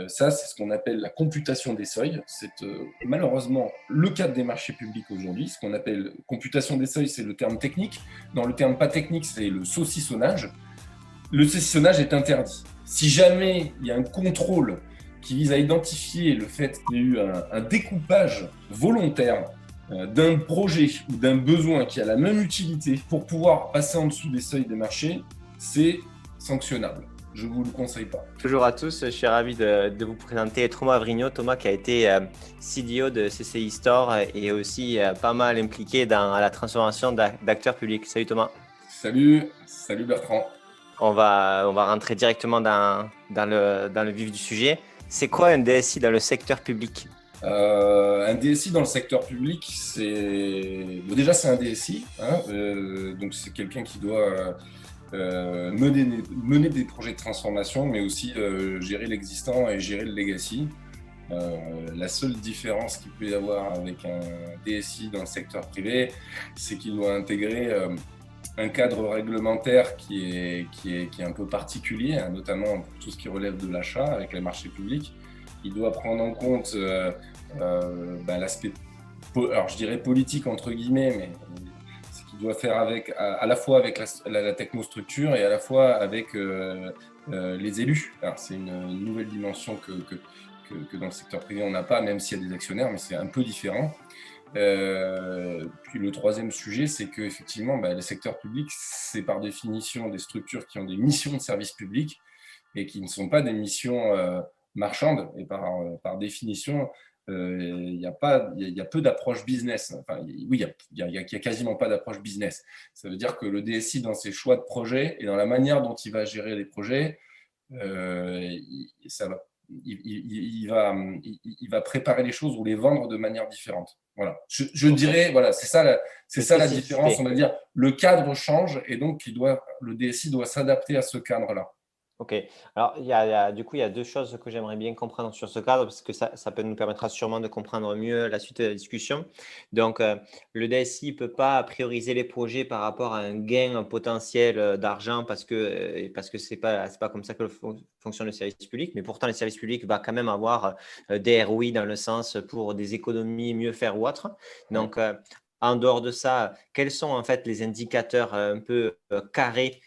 Ça, c'est ce qu'on appelle la computation des seuils. C'est malheureusement le cadre des marchés publics aujourd'hui. Ce qu'on appelle computation des seuils, c'est le terme technique. Dans le terme pas technique, c'est le saucissonnage. Le saucissonnage est interdit. Si jamais il y a un contrôle qui vise à identifier le fait qu'il y a eu un découpage volontaire d'un projet ou d'un besoin qui a la même utilité pour pouvoir passer en dessous des seuils des marchés, c'est sanctionnable. Je ne vous le conseille pas. Bonjour à tous, je suis ravi de vous présenter Thomas Vrignot. Thomas qui a été CDO de CCI Store et aussi pas mal impliqué dans la transformation d'acteurs publics. Salut Thomas. Salut Bertrand. On va rentrer directement dans le vif du sujet. C'est quoi un DSI dans le secteur public ? Un DSI dans le secteur public, déjà c'est un DSI, hein, donc c'est quelqu'un qui doit mener des projets de transformation, mais aussi gérer l'existant et gérer le legacy. La seule différence qu'il peut y avoir avec un DSI dans le secteur privé, c'est qu'il doit intégrer un cadre réglementaire qui est un peu particulier, hein, notamment pour tout ce qui relève de l'achat avec les marchés publics. Il doit prendre en compte l'aspect, alors je dirais politique entre guillemets, mais ce qu'il doit faire avec, à la fois avec la technostructure et à la fois avec les élus. Alors, c'est une nouvelle dimension que dans le secteur privé on n'a pas, même s'il y a des actionnaires, mais c'est un peu différent. Puis le troisième sujet, c'est qu'effectivement, le secteur public, c'est par définition des structures qui ont des missions de service public et qui ne sont pas des missions marchandes. Et par définition, il y a peu d'approche business. Enfin, oui, il y a quasiment pas d'approche business. Ça veut dire que le DSI, dans ses choix de projets et dans la manière dont il va gérer les projets, il va préparer les choses ou les vendre de manière différente. Voilà. Je dirais, voilà, c'est ça la différence. On va dire, le cadre change et donc le DSI doit s'adapter à ce cadre-là. Ok. Alors, du coup, il y a deux choses que j'aimerais bien comprendre sur ce cadre, parce que ça peut nous permettra sûrement de comprendre mieux la suite de la discussion. Donc, le DSI ne peut pas prioriser les projets par rapport à un gain potentiel d'argent parce que c'est pas comme ça que fonctionne le service public. Mais pourtant, le service public va quand même avoir des ROI dans le sens pour des économies, mieux faire ou autre. Donc, en dehors de ça, quels sont en fait les indicateurs un peu carrés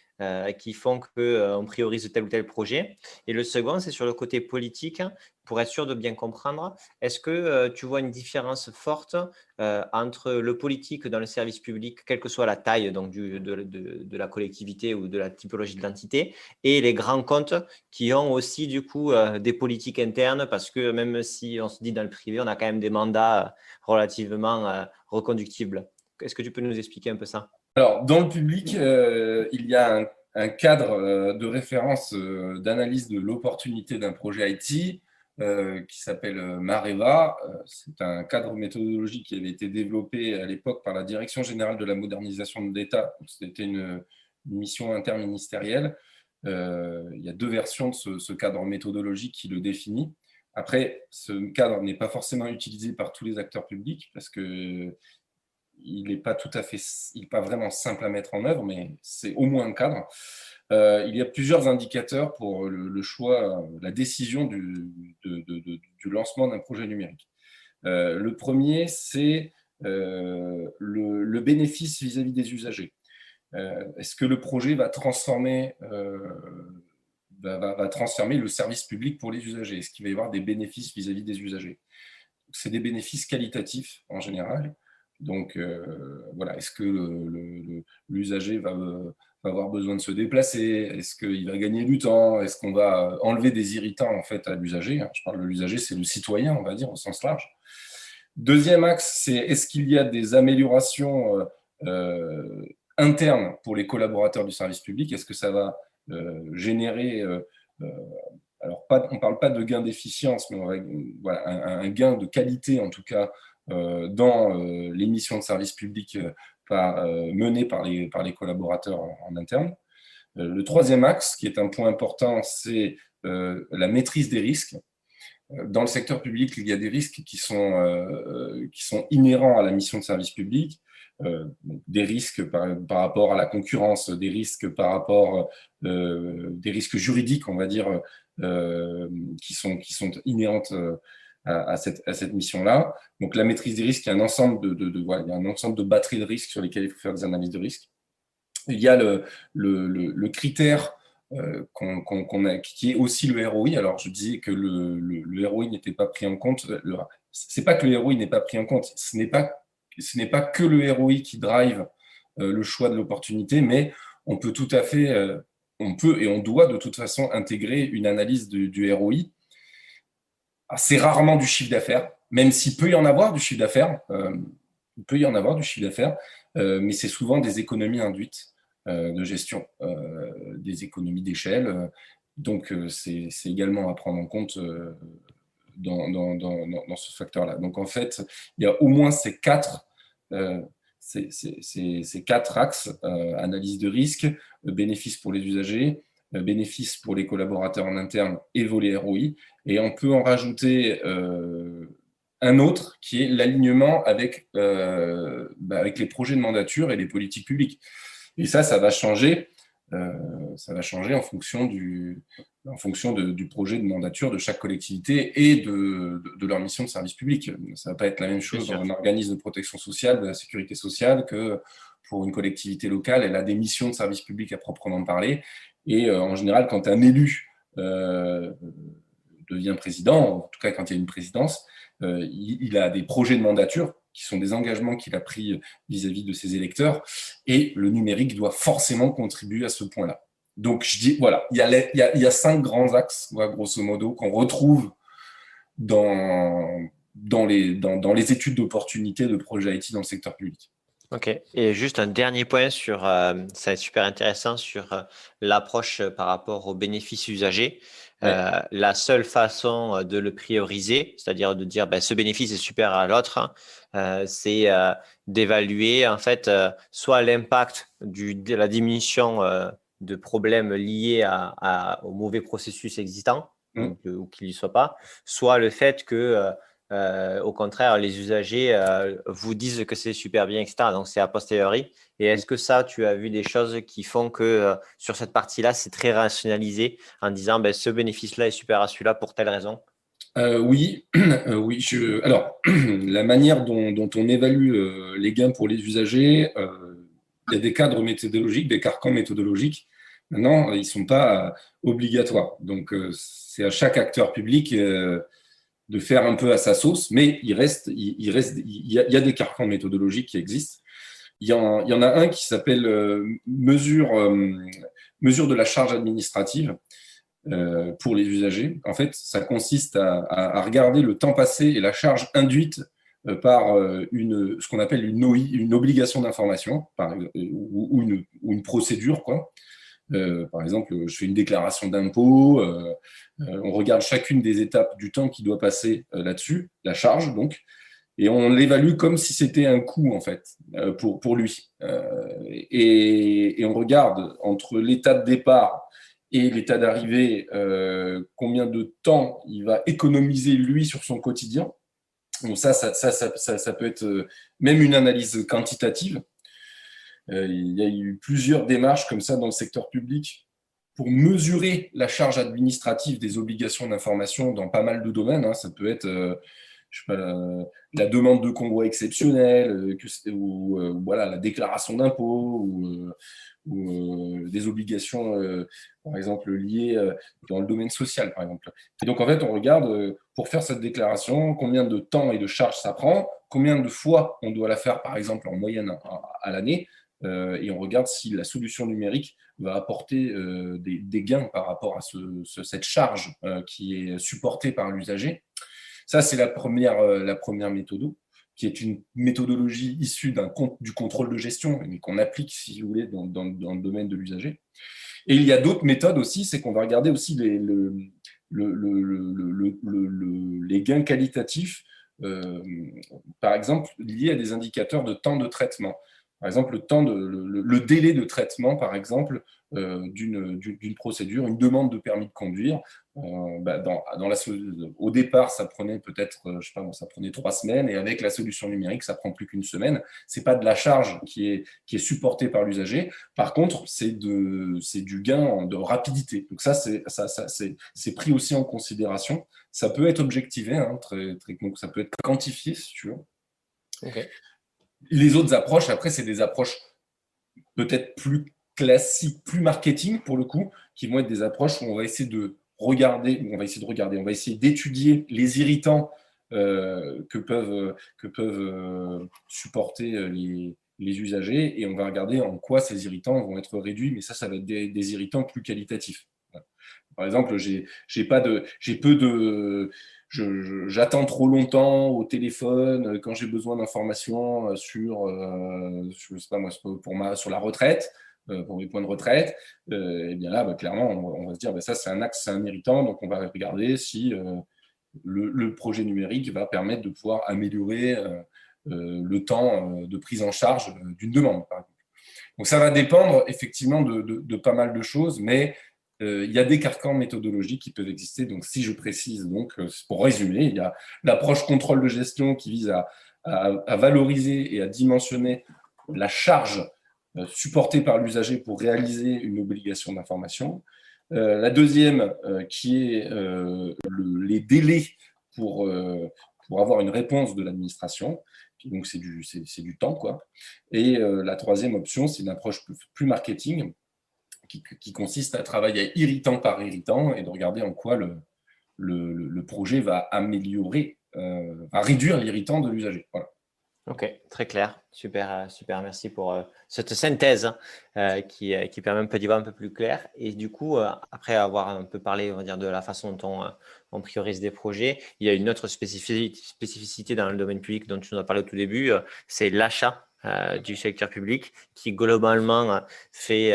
qui font qu'on priorise tel ou tel projet. Et le second, c'est sur le côté politique, pour être sûr de bien comprendre. Est-ce que tu vois une différence forte entre le politique dans le service public, quelle que soit la taille donc de la collectivité ou de la typologie de l'entité, et les grands comptes qui ont aussi du coup des politiques internes, parce que même si on se dit dans le privé, on a quand même des mandats relativement reconductibles. Est-ce que tu peux nous expliquer un peu ça ? Alors, dans le public, il y a un cadre de référence d'analyse de l'opportunité d'un projet IT qui s'appelle Mareva. C'est un cadre méthodologique qui avait été développé à l'époque par la Direction générale de la modernisation de l'État. C'était une mission interministérielle. Il y a deux versions de ce cadre méthodologique qui le définit. Après, ce cadre n'est pas forcément utilisé par tous les acteurs publics parce que il n'est pas vraiment simple à mettre en œuvre, mais c'est au moins un cadre. Il y a plusieurs indicateurs pour le choix, la décision du lancement d'un projet numérique. Le premier, c'est le bénéfice vis-à-vis des usagers. Est-ce que le projet va transformer le service public pour les usagers? Est-ce qu'il va y avoir des bénéfices vis-à-vis des usagers? C'est des bénéfices qualitatifs en général. Donc, voilà, est-ce que l'usager va avoir besoin de se déplacer? Est-ce qu'il va gagner du temps? Est-ce qu'on va enlever des irritants en fait, à l'usager? Je parle de l'usager, c'est le citoyen, on va dire, au sens large. Deuxième axe, c'est est-ce qu'il y a des améliorations internes pour les collaborateurs du service public? Est-ce que ça va générer alors, on ne parle pas de gain d'efficience, mais voilà, un gain de qualité, en tout cas, dans les missions de service public menées par les collaborateurs en interne. Le troisième axe, qui est un point important, c'est la maîtrise des risques. Dans le secteur public, il y a des risques qui sont inhérents à la mission de service public. des risques par rapport à la concurrence, des risques par rapport des risques juridiques, on va dire, qui sont inhérentes à cette mission-là. Donc la maîtrise des risques, il y a un ensemble voilà, il y a un ensemble de batteries de risques sur lesquelles il faut faire des analyses de risques. Il y a le critère qui est aussi le ROI. Alors, je disais que le ROI n'était pas pris en compte. C'est pas que le ROI n'est pas pris en compte. Ce n'est pas que le ROI qui drive le choix de l'opportunité, mais on peut tout à fait, on peut et on doit de toute façon intégrer une analyse du ROI. C'est rarement du chiffre d'affaires, même s'il peut y en avoir du chiffre d'affaires. Il peut y en avoir du chiffre d'affaires, mais c'est souvent des économies induites de gestion, des économies d'échelle. Donc, c'est également à prendre en compte dans ce facteur-là. Donc, en fait, il y a au moins ces quatre axes, analyse de risque, bénéfices pour les usagers, bénéfices pour les collaborateurs en interne et volet ROI. Et on peut en rajouter un autre qui est l'alignement avec les projets de mandature et les politiques publiques. Et ça va changer. Ça va changer en fonction du projet de mandature de chaque collectivité et de leur mission de service public. Ça ne va pas être la même chose dans un organisme de protection sociale, de la sécurité sociale, que pour une collectivité locale. Elle a des missions de service public à proprement parler. Et en général, quand un élu devient président, en tout cas quand il y a une présidence, il a des projets de mandature qui sont des engagements qu'il a pris vis-à-vis de ses électeurs, et le numérique doit forcément contribuer à ce point-là. Donc, je dis, voilà, il y a 5 grands axes, grosso modo, qu'on retrouve dans les études d'opportunité de projets IT dans le secteur public. Ok. Et juste un dernier point sur, ça est super intéressant sur l'approche par rapport aux bénéfices usagers. Ouais. La seule façon de le prioriser, c'est-à-dire de dire ce bénéfice est supérieur à l'autre, c'est d'évaluer en fait soit l'impact de la diminution de problèmes liés au mauvais processus existant ou qu'il n'y soit pas, soit le fait que au contraire, les usagers vous disent que c'est super bien, etc. Donc, c'est a posteriori. Et est-ce que ça, tu as vu des choses qui font que sur cette partie-là, c'est très rationalisé en disant ce bénéfice-là est supérieur à celui-là pour telle raison? Oui, oui. Alors, la manière dont on évalue les gains pour les usagers, il y a des cadres méthodologiques, des carcans méthodologiques. Maintenant, ils ne sont pas obligatoires. Donc, c'est à chaque acteur public de faire un peu à sa sauce, mais il y a des carcans méthodologiques qui existent. Il y en a un qui s'appelle mesure de la charge administrative pour les usagers. En fait, ça consiste à regarder le temps passé et la charge induite par ce qu'on appelle une OI, une obligation d'information, ou une procédure, quoi. Par exemple, je fais une déclaration d'impôt, on regarde chacune des étapes du temps qui doit passer là-dessus, la charge donc, et on l'évalue comme si c'était un coût en fait pour lui. Et on regarde entre l'état de départ et l'état d'arrivée combien de temps il va économiser lui sur son quotidien. Donc ça peut être même une analyse quantitative. Il y a eu plusieurs démarches comme ça dans le secteur public pour mesurer la charge administrative des obligations d'information dans pas mal de domaines. Ça peut être je sais pas, la demande de convoi exceptionnel, ou voilà, la déclaration d'impôt, ou des obligations, par exemple, liées dans le domaine social, par exemple. Et donc, en fait, on regarde, pour faire cette déclaration, combien de temps et de charges ça prend, combien de fois on doit la faire, par exemple, en moyenne à l'année, et on regarde si la solution numérique va apporter des gains par rapport à cette charge qui est supportée par l'usager. Ça, c'est la première méthode, qui est une méthodologie issue du contrôle de gestion, mais qu'on applique, si vous voulez, dans le domaine de l'usager. Et il y a d'autres méthodes aussi, c'est qu'on va regarder aussi les gains qualitatifs, par exemple, liés à des indicateurs de temps de traitement. Par exemple, le délai de traitement, par exemple, d'une procédure, une demande de permis de conduire. Au départ, ça prenait peut-être, je sais pas, ça prenait 3 semaines, et avec la solution numérique, ça prend plus qu'une semaine. C'est pas de la charge qui est supportée par l'usager. Par contre, c'est du gain de rapidité. Donc c'est pris aussi en considération. Ça peut être objectivé, hein, donc ça peut être quantifié, si tu veux. Ok. Les autres approches, après, c'est des approches peut-être plus classiques, plus marketing pour le coup, qui vont être des approches où on va essayer de regarder, on va essayer d'étudier les irritants que peuvent supporter les usagers, et on va regarder en quoi ces irritants vont être réduits, mais ça va être des irritants plus qualitatifs. Par exemple, j'attends trop longtemps au téléphone quand j'ai besoin d'informations je sais pas moi, sur la retraite, pour mes points de retraite. Et bien là, clairement, on va se dire, ça c'est un axe, c'est un irritant, donc on va regarder si le projet numérique va permettre de pouvoir améliorer le temps de prise en charge d'une demande, par exemple. Donc ça va dépendre effectivement de pas mal de choses, mais il y a des carcans méthodologiques qui peuvent exister. Donc si je précise, donc pour résumer, il y a l'approche contrôle de gestion qui vise à valoriser et à dimensionner la charge supportée par l'usager pour réaliser une obligation d'information. La deuxième, qui est les délais pour, pour avoir une réponse de l'administration. Donc, c'est du temps, quoi. Et la troisième option, c'est une approche plus marketing qui consiste à travailler irritant par irritant et de regarder en quoi le projet va améliorer, va réduire l'irritant de l'usager. Voilà. Ok, très clair. Super, super. Merci pour cette synthèse qui permet un peu d'y voir un peu plus clair. Et du coup, après avoir un peu parlé, on va dire, de la façon dont on priorise des projets, il y a une autre spécificité dans le domaine public dont tu nous as parlé au tout début, c'est l'achat du secteur public qui globalement fait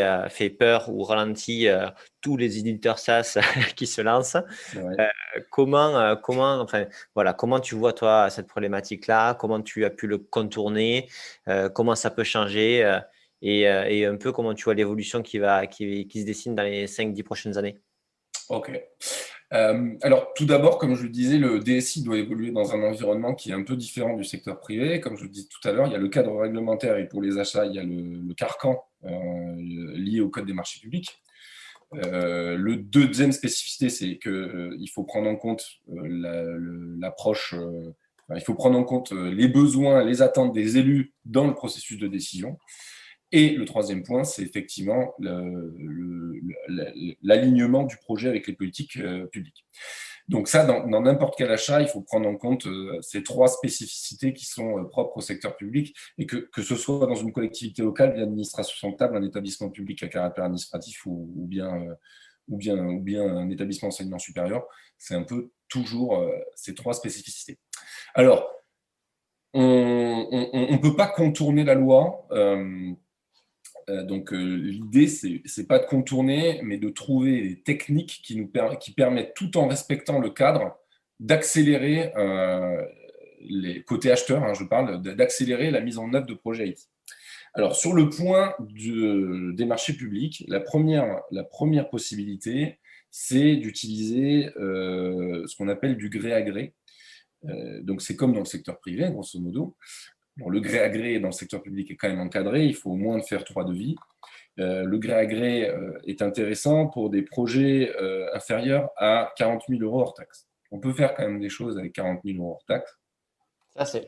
peur ou ralentit tous les éditeurs SaaS qui se lancent. Ouais. Enfin, voilà, comment tu vois toi cette problématique-là? Comment tu as pu le contourner? Comment ça peut changer? Et un peu comment tu vois l'évolution qui se dessine dans les 5-10 prochaines années? OK. Alors, tout d'abord, comme je le disais, le DSI doit évoluer dans un environnement qui est un peu différent du secteur privé. Comme je le disais tout à l'heure, il y a le cadre réglementaire, et pour les achats, il y a le carcan lié au code des marchés publics. Le deuxième spécificité, c'est qu'il faut prendre en compte l'approche, il faut prendre en compte les besoins, les attentes des élus dans le processus de décision. Et le troisième point, c'est effectivement l'alignement du projet avec les politiques publiques. Donc ça, dans n'importe quel achat, il faut prendre en compte ces trois spécificités qui sont propres au secteur public, et que ce soit dans une collectivité locale, une administration comptable, un établissement public à caractère administratif ou bien un établissement d'enseignement supérieur, c'est un peu toujours ces trois spécificités. Alors, on ne peut pas contourner la loi. Donc l'idée, c'est pas de contourner, mais de trouver des techniques qui permettent, tout en respectant le cadre, d'accélérer les côtés acheteurs, hein, je parle, d'accélérer la mise en œuvre de projets IT. Alors sur le point des marchés publics, la première possibilité, c'est d'utiliser ce qu'on appelle du gré à gré. Donc c'est comme dans le secteur privé, grosso modo. Bon, le gré à gré dans le secteur public est quand même encadré, il faut au moins faire 3 devis. Le gré à gré est intéressant pour des projets inférieurs à 40 000 € hors taxe. On peut faire quand même des choses avec 40 000 € hors taxe.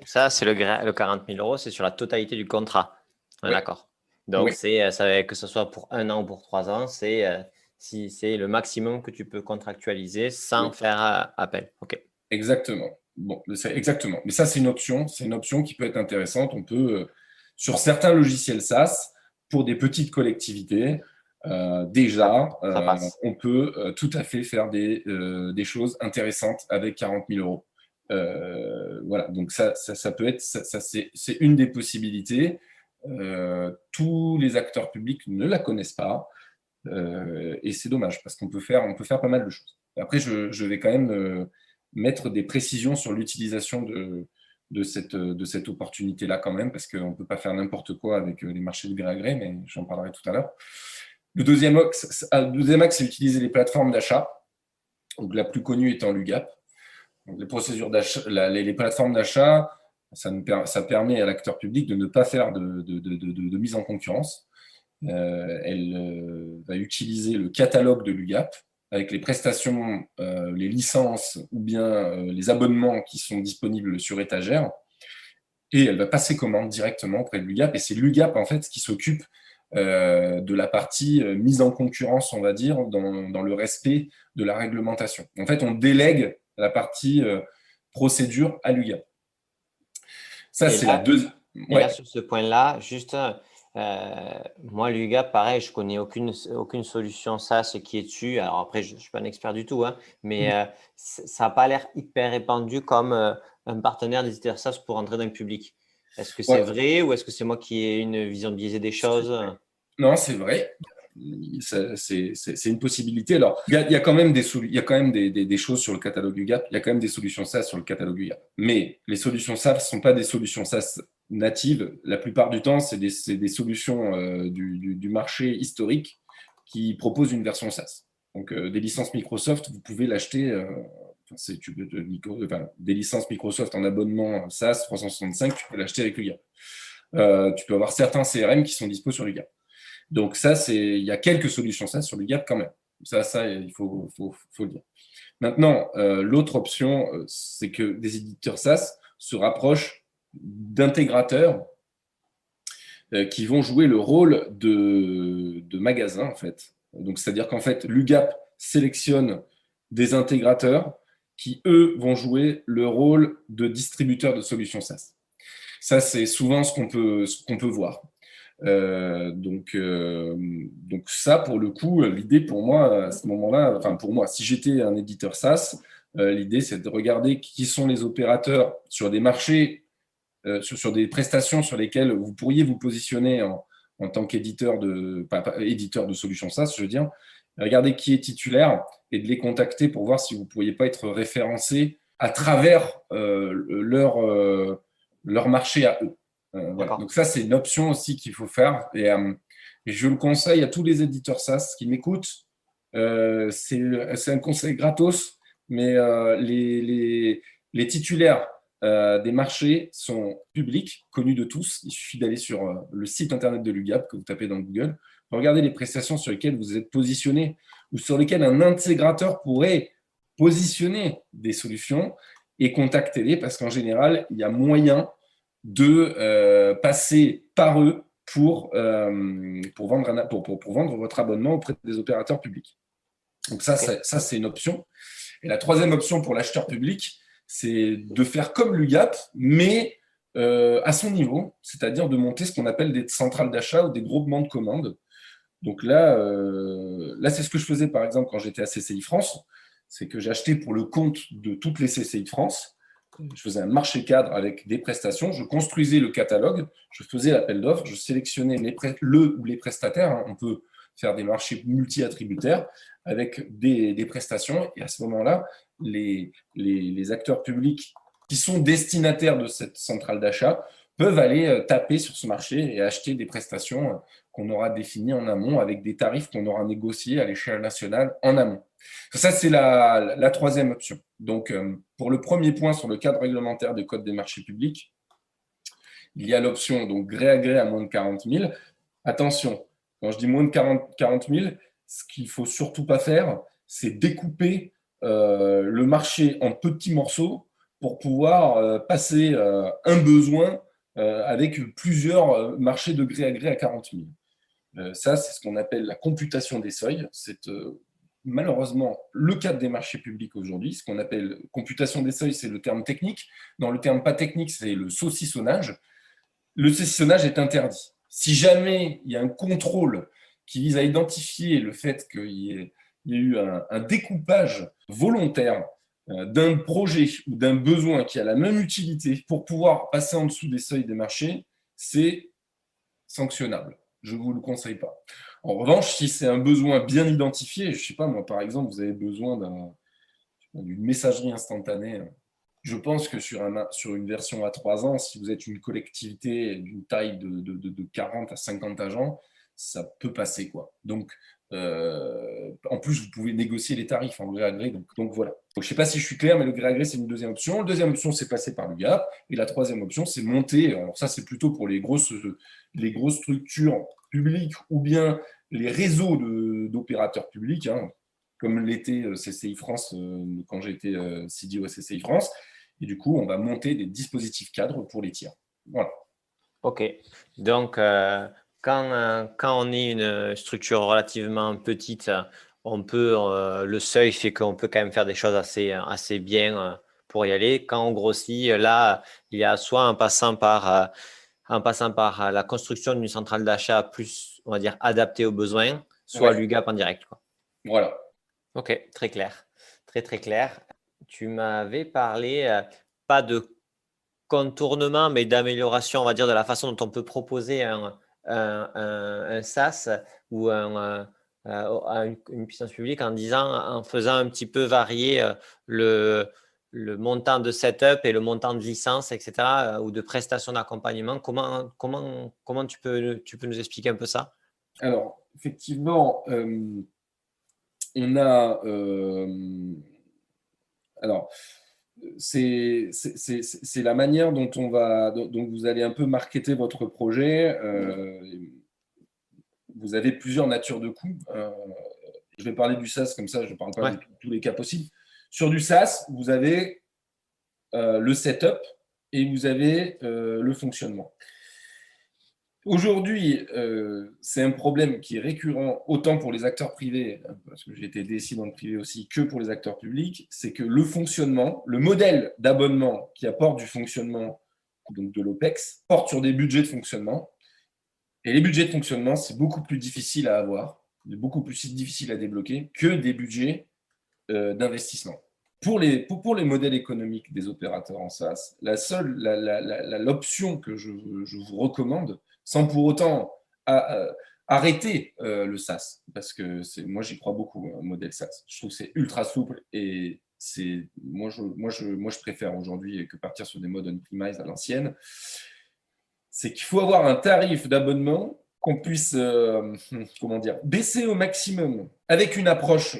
Ça, c'est le 40 000 €, c'est sur la totalité du contrat. Oui. D'accord. Donc, Oui. Que ce soit pour 1 an ou pour 3 ans, c'est le maximum que tu peux contractualiser sans faire appel. OK. Exactement. Bon, exactement. Mais ça, c'est une option. C'est une option qui peut être intéressante. On peut, sur certains logiciels SaaS, pour des petites collectivités, déjà, Ça passe. on peut tout à fait faire des choses intéressantes avec 40 000 €. Voilà, donc ça peut être, c'est une des possibilités. Tous les acteurs publics ne la connaissent pas, et c'est dommage parce qu'on peut faire pas mal de choses. Après, je vais quand même mettre des précisions sur l'utilisation de cette opportunité-là quand même, parce qu'on ne peut pas faire n'importe quoi avec les marchés de gré à gré, mais j'en parlerai tout à l'heure. Le deuxième axe, c'est utiliser les plateformes d'achat. Donc, la plus connue étant l'UGAP. Donc, les procédures d'achat, les plateformes d'achat, ça permet à l'acteur public de ne pas faire de mise en concurrence. Elle va utiliser le catalogue de l'UGAP avec les prestations, les licences ou bien les abonnements qui sont disponibles sur étagère. Et elle va passer commande directement auprès de l'UGAP. Et c'est l'UGAP, en fait, qui s'occupe de la partie mise en concurrence, on va dire, dans le respect de la réglementation. En fait, on délègue la partie procédure à l'UGAP. Ça, Et c'est la là, deuxième. et là, sur ce point-là, juste, moi, l'UGAP, pareil, je connais aucune solution SaaS qui est dessus. Alors après, je ne suis pas un expert du tout, hein, mais ça n'a pas l'air hyper répandu comme un partenaire d'éditeur SaaS pour entrer dans le public. Est-ce que c'est Ouais. vrai ou est-ce que c'est moi qui ai une vision biaisée des choses? Non, c'est vrai. C'est une possibilité. Alors, il y a quand même des choses sur le catalogue UGAP. Il y a quand même des solutions SaaS sur le catalogue UGAP. Mais les solutions SaaS ne sont pas des solutions SaaS natives. La plupart du temps, c'est des solutions du marché historique qui proposent une version SaaS. Donc, des licences Microsoft, vous pouvez l'acheter. Des licences Microsoft en abonnement SaaS 365, tu peux l'acheter avec l'UGAP. Tu peux avoir certains CRM qui sont dispo sur l'UGAP. Donc ça, il y a quelques solutions SaaS sur l'UGAP quand même. Ça il faut le dire. Maintenant, l'autre option, c'est que des éditeurs SaaS se rapprochent d'intégrateurs qui vont jouer le rôle de magasins, en fait. Donc, c'est-à-dire qu'en fait, l'UGAP sélectionne des intégrateurs qui, eux, vont jouer le rôle de distributeurs de solutions SaaS. Ça, c'est souvent ce qu'on peut voir. Donc ça, pour le coup, l'idée pour moi, à ce moment-là, enfin pour moi, si j'étais un éditeur SaaS, l'idée, c'est de regarder qui sont les opérateurs sur des marchés, sur des prestations sur lesquelles vous pourriez vous positionner en tant qu'éditeur éditeur de solutions SaaS, je veux dire. Regardez qui est titulaire et de les contacter pour voir si vous ne pourriez pas être référencé à travers leur marché à eux. Voilà. Donc ça, c'est une option aussi qu'il faut faire. Et je le conseille à tous les éditeurs SaaS qui m'écoutent. C'est un conseil gratos, mais les titulaires des marchés sont publics, connus de tous. Il suffit d'aller sur le site internet de l'UGAP que vous tapez dans Google. Regardez les prestations sur lesquelles vous êtes positionné ou sur lesquelles un intégrateur pourrait positionner des solutions et contactez-les parce qu'en général, il y a moyen de passer par eux pour vendre votre abonnement auprès des opérateurs publics. Donc ça, c'est une option. Et la troisième option pour l'acheteur public, c'est de faire comme l'UGAP, mais à son niveau, c'est-à-dire de monter ce qu'on appelle des centrales d'achat ou des groupements de commandes. Donc là, c'est ce que je faisais par exemple quand j'étais à CCI France, c'est que j'achetais pour le compte de toutes les CCI de France. Je faisais un marché cadre avec des prestations, je construisais le catalogue, je faisais l'appel d'offres, je sélectionnais le ou les prestataires. Hein. On peut faire des marchés multi-attributaires avec des prestations. Et à ce moment-là, les acteurs publics qui sont destinataires de cette centrale d'achat peuvent aller taper sur ce marché et acheter des prestations qu'on aura définies en amont avec des tarifs qu'on aura négociés à l'échelle nationale en amont. Ça, c'est la troisième option. Donc, pour le premier point sur le cadre réglementaire des codes des marchés publics, il y a l'option donc gré à gré à moins de 40 000. Attention, quand je dis moins de 40 000, ce qu'il ne faut surtout pas faire, c'est découper le marché en petits morceaux pour pouvoir passer un besoin avec plusieurs marchés de gré à gré à 40 000. Ça, c'est ce qu'on appelle la computation des seuils. C'est malheureusement le cadre des marchés publics aujourd'hui. Ce qu'on appelle computation des seuils, c'est le terme technique. Dans le terme pas technique, c'est le saucissonnage. Le saucissonnage est interdit. Si jamais il y a un contrôle qui vise à identifier le fait qu'il y ait eu un découpage volontaire d'un projet ou d'un besoin qui a la même utilité pour pouvoir passer en dessous des seuils des marchés, c'est sanctionnable. Je ne vous le conseille pas. En revanche, si c'est un besoin bien identifié, je ne sais pas, moi par exemple, vous avez besoin d'une messagerie instantanée, Je pense que sur une version à 3 ans, si vous êtes une collectivité d'une taille de 40 à 50 agents, ça peut passer, quoi. Donc, en plus, vous pouvez négocier les tarifs en gré à gré. Donc voilà. Donc, je ne sais pas si je suis clair, mais le gré à gré, c'est une deuxième option. La deuxième option, c'est passer par le GAP. Et la troisième option, c'est monter. Alors ça, c'est plutôt pour les grosses structures publiques ou bien les réseaux d'opérateurs publics, hein, comme l'était CCI France quand j'étais CDO à CCI France. Et du coup, on va monter des dispositifs cadres pour les tiers. Voilà. Ok. Donc, quand on est une structure relativement petite, le seuil fait qu'on peut quand même faire des choses assez bien pour y aller. Quand on grossit, là, il y a soit en passant par la construction d'une centrale d'achat plus, on va dire, adaptée aux besoins, soit Ouais. l'UGAP en direct, quoi. Voilà. Ok, très clair. Très, très clair. Tu m'avais parlé, pas de contournement, mais d'amélioration, on va dire, de la façon dont on peut proposer un SaaS ou à une puissance publique en faisant un petit peu varier le montant de setup et le montant de licence, etc., ou de prestations d'accompagnement. Comment tu peux nous expliquer un peu ça? Alors, effectivement, on a. Alors, c'est la manière dont vous allez un peu marketer votre projet. Vous avez plusieurs natures de coûts. Je vais parler du SaaS comme ça, je ne parle pas Ouais. de tous les cas possibles. Sur du SaaS, vous avez le setup et vous avez le fonctionnement. Aujourd'hui, c'est un problème qui est récurrent autant pour les acteurs privés, parce que j'ai été DSI dans le privé aussi, que pour les acteurs publics, c'est que le fonctionnement, le modèle d'abonnement qui apporte du fonctionnement, donc de l'OPEX, porte sur des budgets de fonctionnement. Et les budgets de fonctionnement, c'est beaucoup plus difficile à avoir, beaucoup plus difficile à débloquer que des budgets d'investissement. Pour les modèles économiques des opérateurs en SaaS, l'option que je vous recommande, sans pour autant arrêter le SaaS, parce que moi j'y crois beaucoup, un modèle SaaS. Je trouve que c'est ultra souple et moi je préfère aujourd'hui que partir sur des modes on-premise à l'ancienne. C'est qu'il faut avoir un tarif d'abonnement qu'on puisse baisser au maximum avec une approche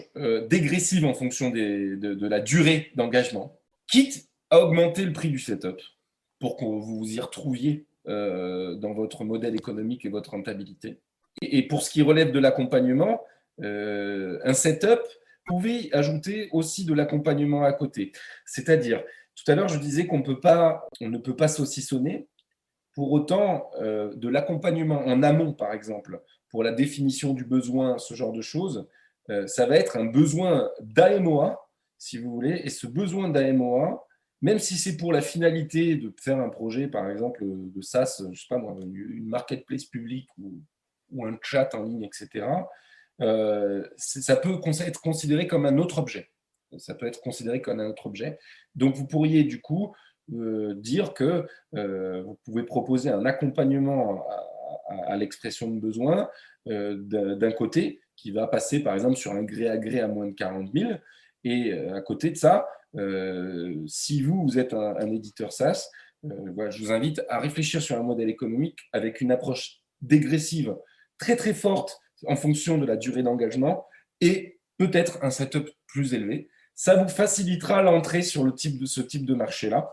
dégressive en fonction de la durée d'engagement, quitte à augmenter le prix du setup pour que vous y retrouviez dans votre modèle économique et votre rentabilité. Et pour ce qui relève de l'accompagnement, un setup, vous pouvez ajouter aussi de l'accompagnement à côté. C'est-à-dire, tout à l'heure, je disais qu'on ne peut pas saucissonner. Pour autant, de l'accompagnement en amont, par exemple, pour la définition du besoin, ce genre de choses, ça va être un besoin d'AMOA, si vous voulez. Et ce besoin d'AMOA, même si c'est pour la finalité de faire un projet, par exemple, de SaaS, je sais pas moi, une marketplace publique ou un chat en ligne, etc., ça peut être considéré comme un autre objet. Ça peut être considéré comme un autre objet. Donc, vous pourriez, du coup, dire que vous pouvez proposer un accompagnement à l'expression de besoin d'un côté qui va passer par exemple sur un gré à gré à moins de 40 000 et à côté de ça, si vous êtes un éditeur SaaS, voilà, je vous invite à réfléchir sur un modèle économique avec une approche dégressive très très forte en fonction de la durée d'engagement et peut-être un setup plus élevé. Ça vous facilitera l'entrée sur ce type de marché-là.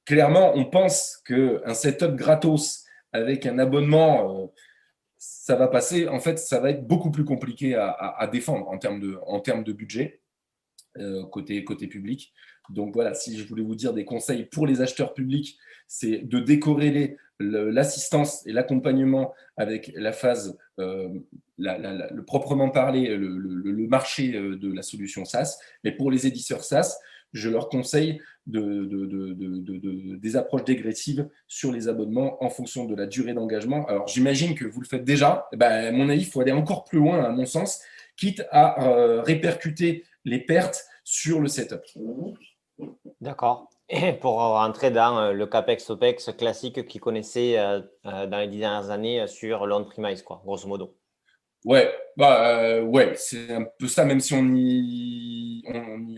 Clairement, on pense qu'un setup gratos avec un abonnement, ça va passer. En fait, ça va être beaucoup plus compliqué à défendre en termes de budget côté public. Donc voilà, si je voulais vous dire des conseils pour les acheteurs publics, c'est de décorréler l'assistance et l'accompagnement avec la phase, le proprement parler, le marché de la solution SaaS. Mais pour les éditeurs SaaS, je leur conseille des approches dégressives sur les abonnements en fonction de la durée d'engagement. Alors, j'imagine que vous le faites déjà. À mon avis, il faut aller encore plus loin, à mon sens, quitte à répercuter les pertes sur le setup. D'accord. Et pour rentrer dans le CAPEX, OPEX classique qu'ils connaissaient dans les 10 dernières années sur l'on-premise, quoi, grosso modo. Ouais, c'est un peu ça, même si on n'y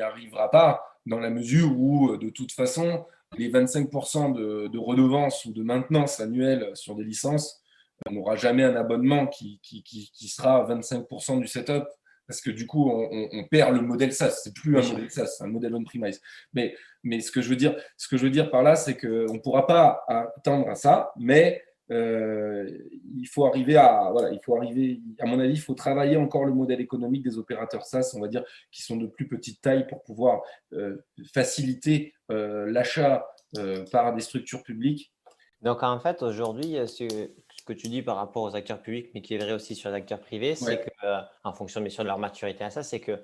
arrivera pas. dans la mesure où, de toute façon, les 25% de redevances ou de maintenance annuelle sur des licences, on n'aura jamais un abonnement qui sera à 25% du setup, parce que du coup, on perd le modèle SaaS. C'est plus un modèle SaaS, c'est un modèle on-premise. Mais ce que je veux dire par là, c'est qu'on ne pourra pas attendre à ça, mais il faut arriver à mon avis, il faut travailler encore le modèle économique des opérateurs SaaS, on va dire, qui sont de plus petite taille pour pouvoir faciliter l'achat par des structures publiques. Donc, en fait, aujourd'hui, ce que tu dis par rapport aux acteurs publics, mais qui est vrai aussi sur les acteurs privés, c'est Ouais. que, en fonction bien sûr de leur maturité à ça, c'est que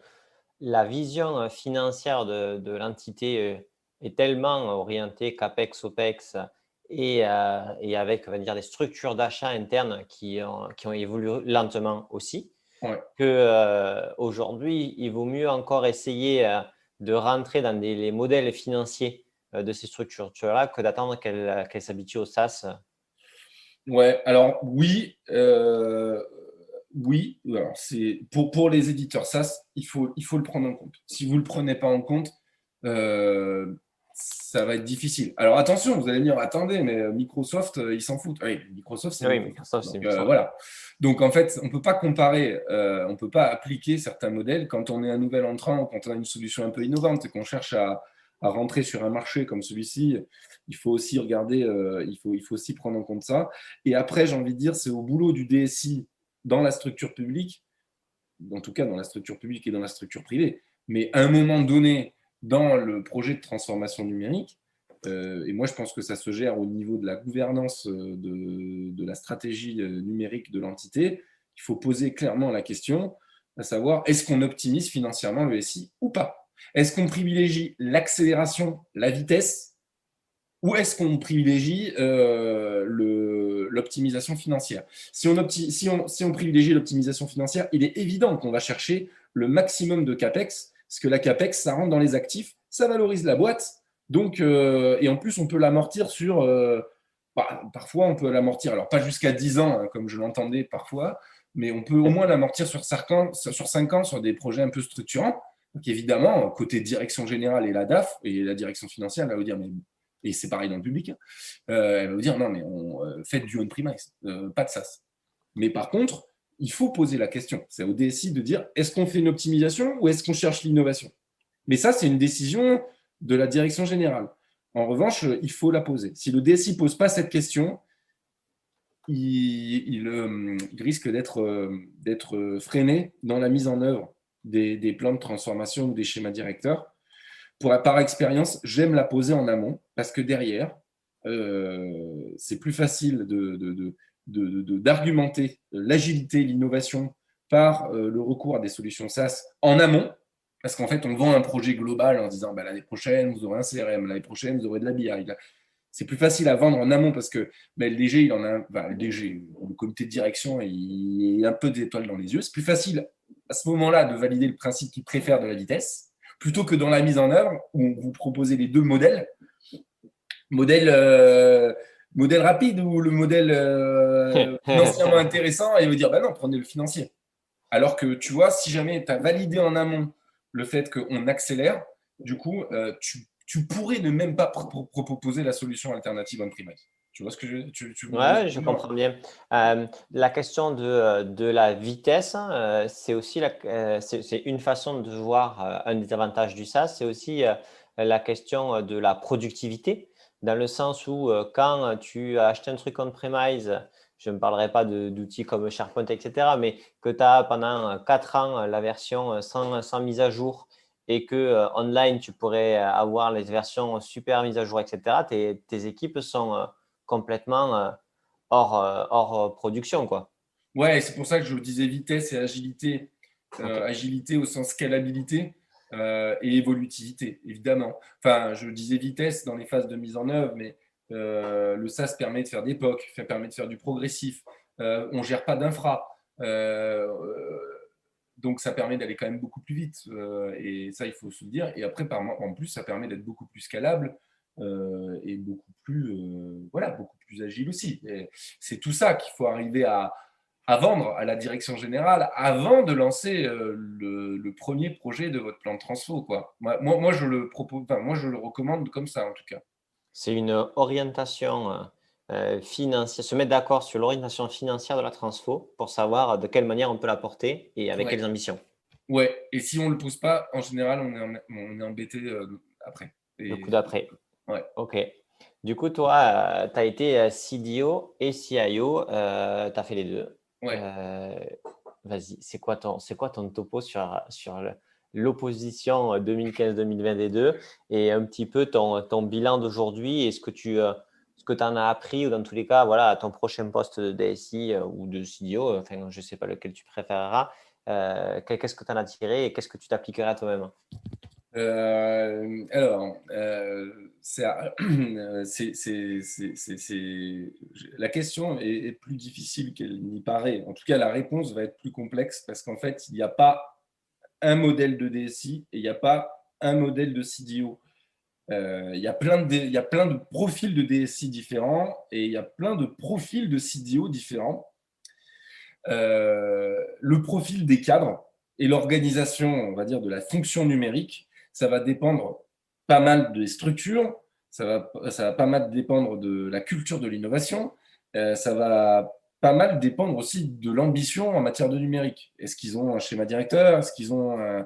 la vision financière de l'entité est tellement orientée CAPEX, OPEX et avec, on va dire, des structures d'achat internes qui ont évolué lentement aussi, Ouais. que aujourd'hui, il vaut mieux encore essayer de rentrer dans les modèles financiers de ces structures-là que d'attendre qu'elles s'habituent au SaaS. Ouais, alors oui, oui. Alors, pour les éditeurs SaaS, il faut le prendre en compte. Si vous ne le prenez pas en compte, ça va être difficile. Alors attention, vous allez me dire, attendez, mais Microsoft, ils s'en foutent. Oui, Microsoft, c'est Oui, Microsoft. Microsoft, c'est Donc Microsoft. voilà. Donc en fait, on ne peut pas comparer, on ne peut pas appliquer certains modèles quand on est un nouvel entrant, quand on a une solution un peu innovante et qu'on cherche à rentrer sur un marché comme celui-ci. Il faut aussi regarder, il faut aussi prendre en compte ça. Et après, j'ai envie de dire, c'est au boulot du DSI dans la structure publique, en tout cas dans la structure publique et dans la structure privée, mais à un moment donné, dans le projet de transformation numérique, et moi je pense que ça se gère au niveau de la gouvernance de la stratégie numérique de l'entité, il faut poser clairement la question, à savoir, est-ce qu'on optimise financièrement le SI ou pas? Est-ce qu'on privilégie l'accélération, la vitesse, ou est-ce qu'on privilégie l'optimisation financière? Si on privilégie l'optimisation financière, il est évident qu'on va chercher le maximum de CAPEX, parce que la CAPEX, ça rentre dans les actifs, ça valorise la boîte, donc, et en plus, on peut l'amortir sur... parfois, on peut l'amortir, alors pas jusqu'à 10 ans, hein, comme je l'entendais parfois, mais on peut au moins l'amortir sur 5 ans, sur des projets un peu structurants. Donc évidemment, côté direction générale et la DAF, et la direction financière, elle va vous dire, mais et c'est pareil dans le public, hein, elle va vous dire non, mais faites du on-premise, pas de SaaS. Mais par contre, il faut poser la question. C'est au DSI de dire est-ce qu'on fait une optimisation ou est-ce qu'on cherche l'innovation? Mais ça, c'est une décision de la direction générale. En revanche, il faut la poser. Si le DSI ne pose pas cette question, il risque d'être freiné dans la mise en œuvre des plans de transformation ou des schémas directeurs. Par expérience, j'aime la poser en amont parce que derrière, c'est plus facile d'argumenter l'agilité, l'innovation par le recours à des solutions SaaS en amont. Parce qu'en fait, on vend un projet global en disant bah, l'année prochaine, vous aurez un CRM, l'année prochaine, vous aurez de la BI. C'est plus facile à vendre en amont parce que le DG, il en a le DG, le comité de direction, il a un peu d'étoiles dans les yeux. C'est plus facile à ce moment-là de valider le principe qu'il préfère de la vitesse plutôt que dans la mise en œuvre où vous proposez les deux modèles. Modèle, modèle rapide ou le modèle financièrement intéressant et vous dire bah non, prenez le financier. Alors que tu vois, si jamais tu as validé en amont le fait qu'on accélère, du coup, tu pourrais ne même pas proposer la solution alternative on-premise. Tu vois ce que tu vois ce Ouais, que je je veux dire. comprends bien. La question de la vitesse, c'est aussi c'est une façon de voir un des avantages du SaaS. C'est aussi la question de la productivité, dans le sens où quand tu as acheté un truc on-premise, je ne parlerai pas d'outils comme SharePoint, etc., mais que tu as pendant 4 ans la version sans mise à jour et que online, tu pourrais avoir les versions super mises à jour, etc., tes équipes sont complètement hors production, quoi. Ouais, c'est pour ça que je disais vitesse et agilité. Ok. Agilité au sens scalabilité et évolutivité, évidemment. Enfin, je disais vitesse dans les phases de mise en œuvre, mais le SaaS permet de faire des POC, ça permet de faire du progressif. On ne gère pas d'infra. Donc, ça permet d'aller quand même beaucoup plus vite. Et ça, il faut se le dire. Et après, en plus, ça permet d'être beaucoup plus scalable et beaucoup plus agile aussi. C'est tout ça qu'il faut arriver à vendre à la direction générale avant de lancer le premier projet de votre plan de transfo, quoi. Moi, je le propose, enfin, moi, je le recommande comme ça, en tout cas. C'est une orientation financière, se mettre d'accord sur l'orientation financière de la transfo pour savoir de quelle manière on peut la porter et avec Ouais, quelles ambitions. ouais. Et si on ne le pose pas, en général, on est embêté après. Le coup Et d'après. ouais, OK. Du coup, toi, tu as été CDO et CIO, tu as fait les deux. ouais. Vas-y, c'est quoi ton topo sur l'opposition 2015-2020 des deux et un petit peu ton bilan d'aujourd'hui et ce que tu en as appris ou dans tous les cas, voilà, à ton prochain poste de DSI ou de CDO, enfin, je ne sais pas lequel tu préféreras, qu'est-ce que tu en as tiré et qu'est-ce que tu t'appliqueras à toi-même? Alors, la question est plus difficile qu'elle n'y paraît. En tout cas, la réponse va être plus complexe parce qu'en fait, il n'y a pas un modèle de DSI et il n'y a pas un modèle de CDO. Il y a il y a plein de profils de DSI différents et il y a plein de profils de CDO différents. Le profil des cadres et l'organisation, on va dire, de la fonction numérique, ça va dépendre pas mal des structures, ça va pas mal dépendre de la culture de l'innovation, ça va pas mal dépendre aussi de l'ambition en matière de numérique. Est-ce qu'ils ont un schéma directeur? Est-ce qu'ils ont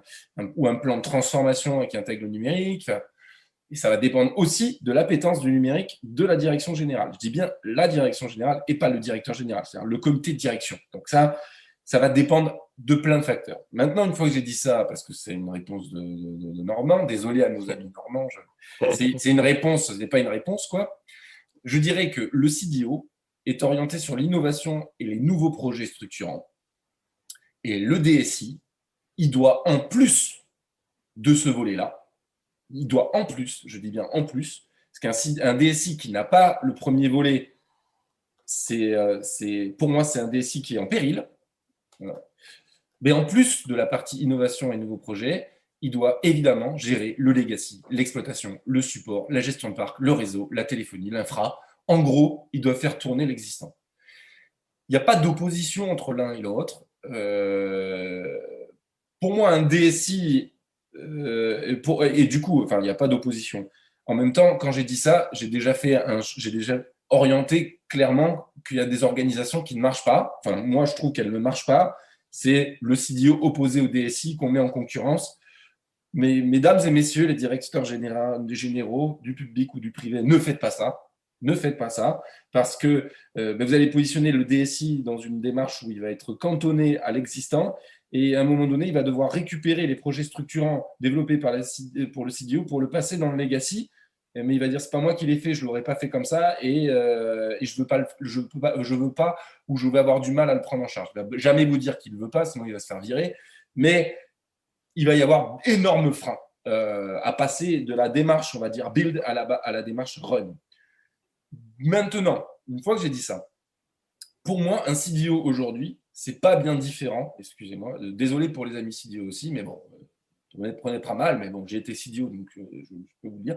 ou un plan de transformation qui intègre le numérique? Enfin, et ça va dépendre aussi de l'appétence du numérique de la direction générale. Je dis bien la direction générale et pas le directeur général, c'est-à-dire le comité de direction. Donc ça va dépendre de plein de facteurs. Maintenant, une fois que j'ai dit ça, parce que c'est une réponse de Normand, désolé à nos amis normands, c'est une réponse, ce n'est pas une réponse, quoi. Je dirais que le CDO est orienté sur l'innovation et les nouveaux projets structurants. Et le DSI, il doit, en plus de ce volet-là, il doit en plus, je dis bien en plus, parce qu'un DSI qui n'a pas le premier volet, pour moi, c'est un DSI qui est en péril. Voilà. Mais en plus de la partie innovation et nouveaux projets, il doit évidemment gérer le legacy, l'exploitation, le support, la gestion de parc, le réseau, la téléphonie, l'infra. En gros, il doit faire tourner l'existant. Il n'y a pas d'opposition entre l'un et l'autre. Pour moi, un DSI, et du coup, enfin, il n'y a pas d'opposition. En même temps, quand j'ai dit ça, j'ai déjà orienté clairement qu'il y a des organisations qui ne marchent pas. Enfin, moi, je trouve qu'elles ne marchent pas. C'est le CDO opposé au DSI qu'on met en concurrence. Mais mesdames et messieurs, les directeurs généraux du public ou du privé, ne faites pas ça. Ne faites pas ça, parce que vous allez positionner le DSI dans une démarche où il va être cantonné à l'existant, et à un moment donné, il va devoir récupérer les projets structurants développés pour le CDO pour le passer dans le legacy, mais il va dire c'est pas moi qui l'ai fait, je l'aurais pas fait comme ça, et je veux pas, ou je vais avoir du mal à le prendre en charge. Il va jamais vous dire qu'il ne veut pas, sinon il va se faire virer, mais il va y avoir énorme frein à passer de la démarche, on va dire, build à la démarche run. Maintenant, une fois que j'ai dit ça, pour moi, un CDO aujourd'hui, c'est pas bien différent, excusez-moi, désolé pour les amis CDO aussi, mais bon, vous ne prenez pas mal, mais bon, j'ai été CDO, donc je peux vous le dire.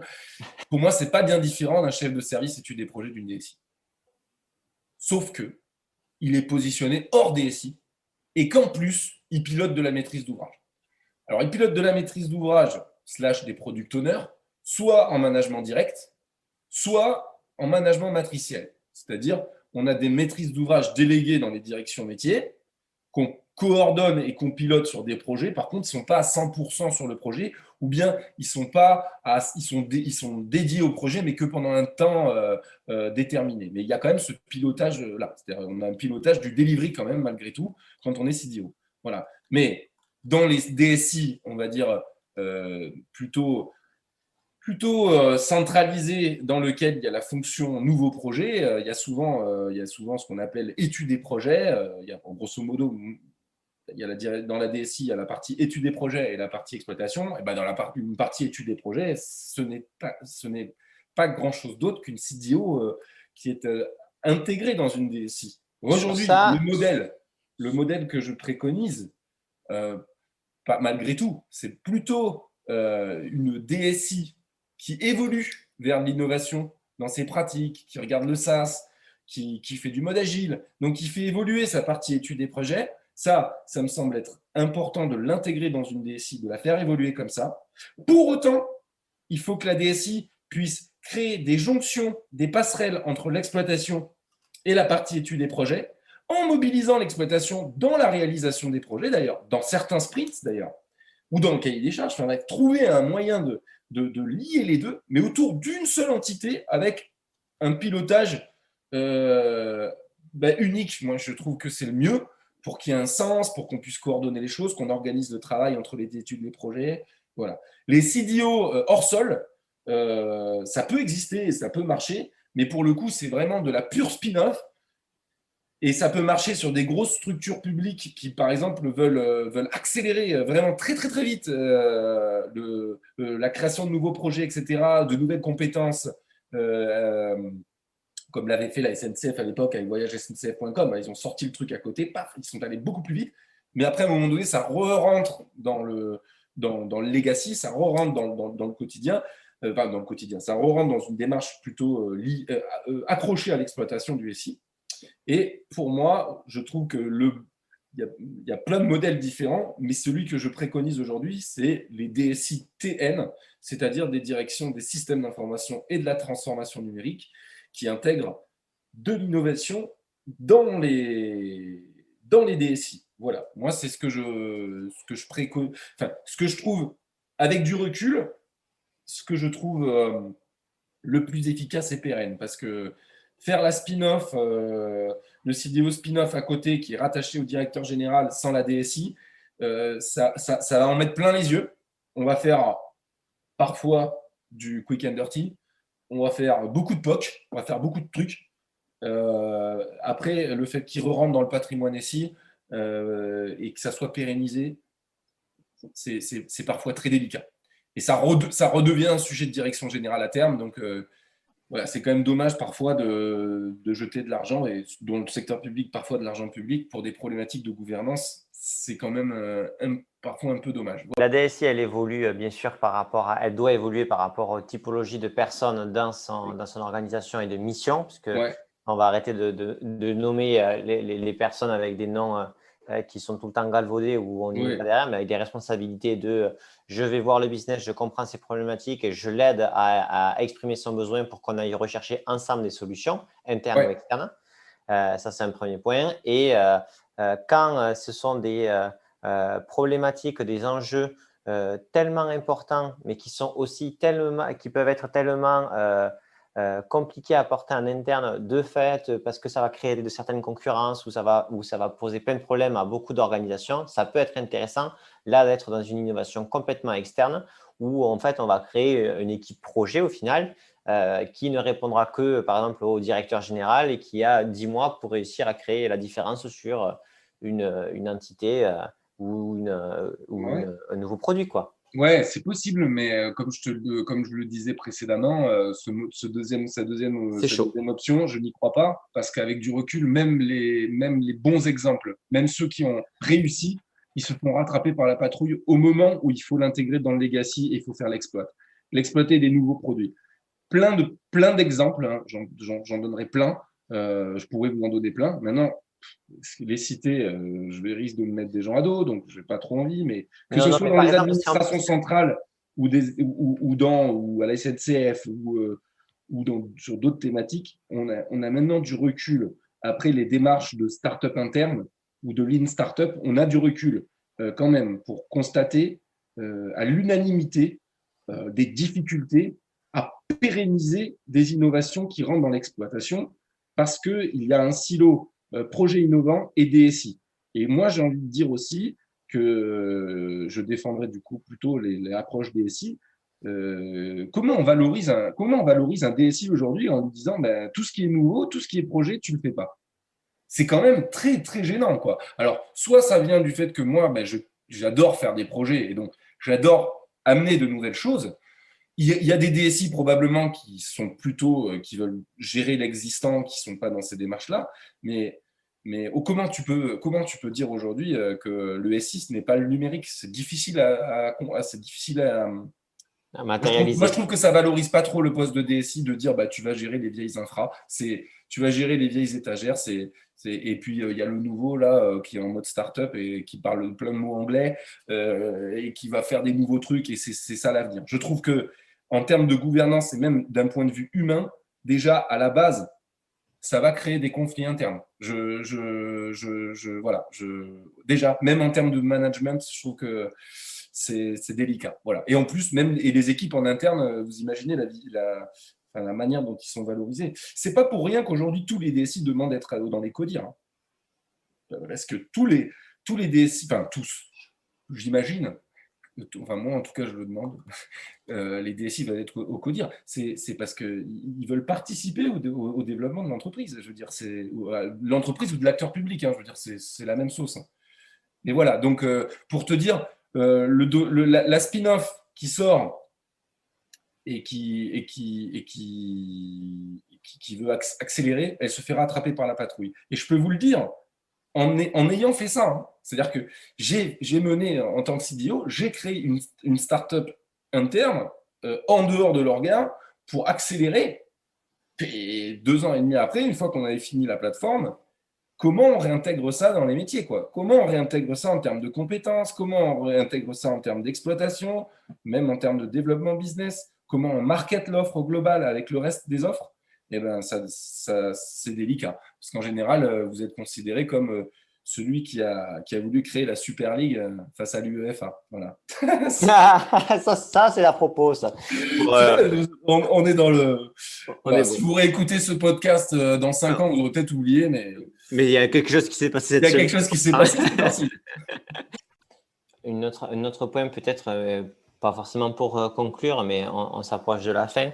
Pour moi, c'est pas bien différent d'un chef de service études des projets d'une DSI. Sauf que il est positionné hors DSI et qu'en plus, il pilote de la maîtrise d'ouvrage. Alors, il pilote de la maîtrise d'ouvrage / des product owners, soit en management direct, soit en management matriciel. C'est-à-dire, on a des maîtrises d'ouvrage déléguées dans les directions métiers, qu'on coordonne et qu'on pilote sur des projets. Par contre, ils ne sont pas à 100% sur le projet, ou bien ils sont dédiés au projet, mais que pendant un temps déterminé. Mais il y a quand même ce pilotage-là. C'est-à-dire on a un pilotage du delivery quand même, malgré tout, quand on est CDO. Voilà. Mais dans les DSI, on va dire plutôt centralisé, dans lequel il y a la fonction nouveau projet, il y a souvent ce qu'on appelle études et projets. Il y a, grosso modo, dans la DSI, il y a la partie études et projets et la partie exploitation. Et ben dans une partie études et projets, ce n'est pas grand-chose d'autre qu'une CDO qui est intégrée dans une DSI. Sur Aujourd'hui, ça, le modèle que je préconise, malgré tout, c'est plutôt une DSI qui évolue vers l'innovation dans ses pratiques, qui regarde le SaaS, qui fait du mode agile, donc qui fait évoluer sa partie études et projets. Ça me semble être important de l'intégrer dans une DSI, de la faire évoluer comme ça. Pour autant, il faut que la DSI puisse créer des jonctions, des passerelles entre l'exploitation et la partie études et projets, en mobilisant l'exploitation dans la réalisation des projets, d'ailleurs, dans certains sprints, d'ailleurs, ou dans le cahier des charges. Enfin, trouver un moyen de lier les deux, mais autour d'une seule entité avec un pilotage unique. Moi, je trouve que c'est le mieux pour qu'il y ait un sens, pour qu'on puisse coordonner les choses, qu'on organise le travail entre les études et les projets. Voilà. Les CDO hors sol, ça peut exister et ça peut marcher, mais pour le coup, c'est vraiment de la pure spin-off. Et ça peut marcher sur des grosses structures publiques qui, par exemple, veulent accélérer vraiment très, très, très vite la création de nouveaux projets, etc., de nouvelles compétences, comme l'avait fait la SNCF à l'époque avec voyagesncf.com. Ils ont sorti le truc à côté, paf, ils sont allés beaucoup plus vite. Mais après, à un moment donné, ça re-rentre dans le legacy, ça re-rentre dans le quotidien. Enfin, dans le quotidien, ça re-rentre dans une démarche plutôt accrochée à l'exploitation du SI. Et pour moi, je trouve que il y a plein de modèles différents, mais celui que je préconise aujourd'hui, c'est les DSI TN, c'est-à-dire des directions des systèmes d'information et de la transformation numérique, qui intègrent de l'innovation dans les DSI. Voilà, moi, c'est ce que je préconise, enfin, ce que je trouve, avec du recul, ce que je trouve le plus efficace et pérenne, parce que faire la spin-off, le CDO spin-off à côté qui est rattaché au directeur général sans la DSI, ça va en mettre plein les yeux. On va faire parfois du quick and dirty, on va faire beaucoup de POC, on va faire beaucoup de trucs. Après, le fait qu'il re-rentre dans le patrimoine SI et que ça soit pérennisé, c'est parfois très délicat. Et ça redevient un sujet de direction générale à terme, donc voilà, c'est quand même dommage parfois de jeter de l'argent, et dans le secteur public, parfois de l'argent public, pour des problématiques de gouvernance, c'est quand même parfois un peu dommage. La DSI, elle évolue bien sûr elle doit évoluer par rapport aux typologies de personnes dans son organisation et de mission, puisque Ouais. on va arrêter de nommer les personnes avec des noms qui sont tout le temps galvaudés où on n'y est pas derrière, mais avec des responsabilités de je vais voir le business, je comprends ses problématiques et je l'aide à exprimer son besoin pour qu'on aille rechercher ensemble des solutions internes ou externes. Ça, c'est un premier point. Et quand ce sont des problématiques, des enjeux tellement importants, mais qui sont aussi qui peuvent être tellement compliqués à porter en interne de fait, parce que ça va créer de certaines concurrences ou ça va poser plein de problèmes à beaucoup d'organisations, ça peut être intéressant là d'être dans une innovation complètement externe où en fait on va créer une équipe projet au final qui ne répondra que par exemple au directeur général et qui a 10 mois pour réussir à créer la différence sur une entité ou un nouveau produit, quoi. Ouais, c'est possible, mais comme je le disais précédemment, sa deuxième option, je n'y crois pas, parce qu'avec du recul, même les bons exemples, même ceux qui ont réussi, ils se font rattraper par la patrouille au moment où il faut l'intégrer dans le legacy et il faut faire l'exploiter des nouveaux produits. Plein d'exemples, hein, j'en donnerai plein, je pourrais vous en donner plein. Maintenant, les cités, je vais risque de me mettre des gens à dos, donc je n'ai pas trop envie, mais que ce soit dans les administrations centrales ou à la SNCF sur d'autres thématiques, on a maintenant du recul. Après les démarches de start-up interne ou de lean start-up, on a du recul quand même pour constater à l'unanimité des difficultés à pérenniser des innovations qui rentrent dans l'exploitation parce qu'il y a un silo projet innovant et DSI. Et moi, j'ai envie de dire aussi que je défendrai du coup plutôt les approches DSI. Comment on valorise un DSI aujourd'hui en disant ben, tout ce qui est nouveau, tout ce qui est projet, tu ne le fais pas. C'est quand même très, très gênant, quoi. Alors, soit ça vient du fait que moi, ben, j'adore faire des projets et donc j'adore amener de nouvelles choses. Il y a des DSI probablement qui sont plutôt, qui veulent gérer l'existant, qui ne sont pas dans ces démarches-là. Mais comment tu peux dire aujourd'hui que le S6 n'est pas le numérique? C'est difficile Moi, je Matérialiser. trouve que ça valorise pas trop le poste de DSI de dire bah, tu vas gérer les vieilles infras, tu vas gérer les vieilles étagères. Et puis, il y a le nouveau là qui est en mode startup et qui parle plein de mots anglais et qui va faire des nouveaux trucs et c'est ça l'avenir. Je trouve que en termes de gouvernance et même d'un point de vue humain, déjà à la base, ça va créer des conflits internes. Voilà, déjà, même en termes de management, je trouve que c'est délicat. Voilà. Et en plus, même et les équipes en interne, vous imaginez la manière dont ils sont valorisés. C'est pas pour rien qu'aujourd'hui, tous les DSI demandent d'être dans les CODIR. Hein. Parce que tous les DSI, enfin tous, j'imagine, enfin moi en tout cas je le demande, les DSI veulent être au CODIR, c'est parce qu'ils veulent participer au développement de l'entreprise. Je veux dire, c'est l'entreprise ou de l'acteur public. Hein, je veux dire, c'est la même sauce. Hein. Et voilà. Donc, pour te dire, la spin-off qui sort et qui veut accélérer, elle se fait rattraper par la patrouille. Et je peux vous le dire, en ayant fait ça, hein, c'est-à-dire que j'ai mené en tant que CDO, j'ai créé une start-up interne en dehors de l'organe pour accélérer. Et 2 ans et demi après, une fois qu'on avait fini la plateforme, comment on réintègre ça dans les métiers, quoi? Comment on réintègre ça en termes de compétences? Comment on réintègre ça en termes d'exploitation? Même en termes de développement business? Comment on market l'offre au global avec le reste des offres? Eh ben, c'est délicat. Parce qu'en général, vous êtes considéré comme celui qui a voulu créer la Super League face à l'UEFA. Voilà. Ça c'est la propos, ça. Pour, On est dans le. on est Si bon. vous réécoutez ce podcast dans 5 ans, vous aurez peut-être oublié, mais Mais il y a quelque chose qui s'est passé il y cette a quelque semaine. chose qui s'est passé ces temps-ci. Un autre point peut-être, pas forcément pour conclure, mais on s'approche de la fin.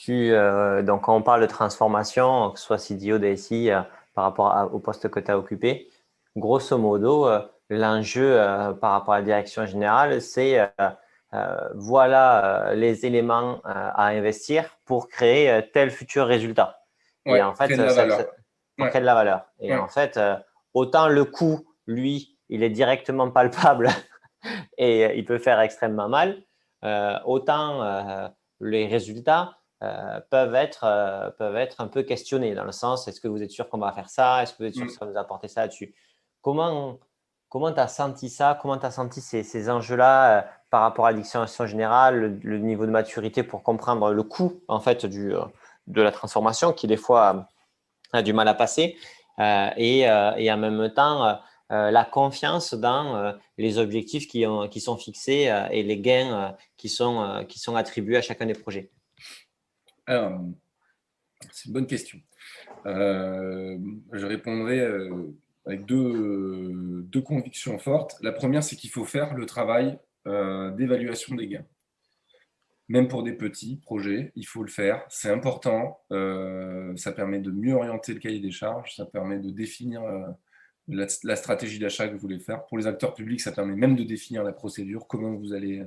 Donc, quand on parle de transformation, que ce soit CDO, DSI, par rapport au poste que tu as occupé, grosso modo, l'enjeu par rapport à la direction générale, c'est voilà les éléments à investir pour créer tel futur résultat. Et Ouais, en créer fait, de la valeur. pour Ouais, créer de la valeur. Et ouais. en fait, autant le coût, lui, il est directement palpable et il peut faire extrêmement mal, autant les résultats peuvent être un peu questionnés dans le sens, est-ce que vous êtes sûr qu'on va faire ça? Est-ce que vous êtes sûr que Mm. ça va nous apporter ça là-dessus? Comment tu as senti ça? Comment tu as senti ces enjeux-là par rapport à l'addiction générale, le niveau de maturité pour comprendre le coût en fait de la transformation qui des fois a du mal à passer et en même temps la confiance dans les objectifs qui sont fixés et les gains qui sont attribués à chacun des projets. Alors, c'est une bonne question. Je répondrai avec deux convictions fortes. La première, c'est qu'il faut faire le travail d'évaluation des gains. Même pour des petits projets, il faut le faire. C'est important. Ça permet de mieux orienter le cahier des charges. Ça permet de définir la stratégie d'achat que vous voulez faire. Pour les acteurs publics, ça permet même de définir la procédure, comment vous allez